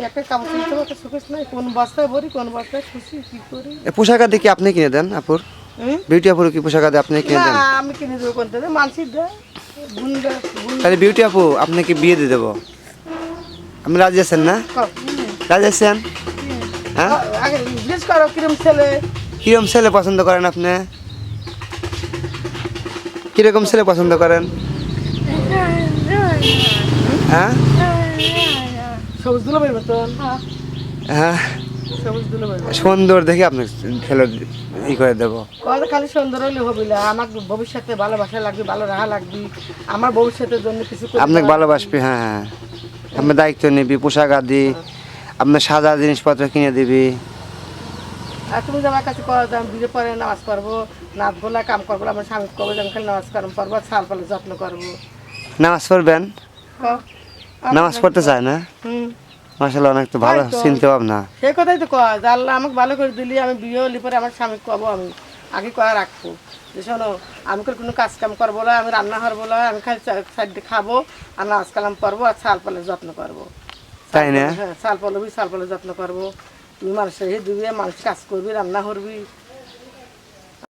একটা কাপড় কিনতে হবে একটা শোকেস নাই, কোন বস্তায় ভরি কোন বস্তায় খুশি কি করি। পোশাক আদি কি আপনি কিনে দেন আপুর? বিউটি আপুর কি পোশাক আদি আপনি কিনে না দেন? আমি কিনে দেবো কোনটা মানসিক দেয় বুন তাহলে বিউটি আপু আপনাকে বিয়ে দিয়ে দেবো, আপনি রাজি আছেন না? রাজি আছেন? হ্যাঁ, আগে জিজ্ঞেস করো কিরম ছেলে। কিরকম ছেলে পছন্দ করেন আপনি? কিরকম ছেলে পছন্দ করেন? হ্যাঁ সবুজ দুলো বের মতন, হ্যাঁ, সবুজ দুলো বের সুন্দর দেখে আপনি ছেলে ই করে দেবো। কথা খালি সুন্দর হলে হবে না, আমার ভবিষ্যতে ভালোবাসা লাগবে, ভালো রাহা লাগবে, আমার ভবিষ্যতের জন্য কিছু করে আপনাকে দেওয়া ভালোবাসবি, হ্যাঁ হ্যাঁ, আপনি দায়িত্ব নিবি, পোশাক আদি আপনার সাদা জিনিসপত্র কিনে দিবি। আর তুমি যে আমার কাছে করা আমি বিয়ে পরে নামাজ পড়বো, নাচ বলা কাম করবো, আমার স্বামী করবো, আমি খালি নামাজ কাম করবো, ছাল পালে যত্ন করবো। নামাজ পড়বেন? কও। নামাজ পড়তে চায় না? হুম মাশাআল্লাহ, অনেক তো ভালো তাই তো। চিন্তা ভাবনা। সেই কথাই তো কয় যে আল্লাহ আমাকে ভালো করে দিলি, আমি বিয়ে হলি পরে আমার স্বামী কব আমি আগে কয়া রাখবো যে শোনো আমি কোনো কাজ কাম করবো না, আমি রান্না করবো না, আমি খালি সাইডে খাবো আর নাচ কালাম করবো আর ছাল পালে যত্ন করবো। তাই না? হ্যাঁ ছাল পালবি, ছাল পালে যত্ন করবো, তুমি মানুষের দিবি, মানুষ কাজ করবি, রান্না করবি।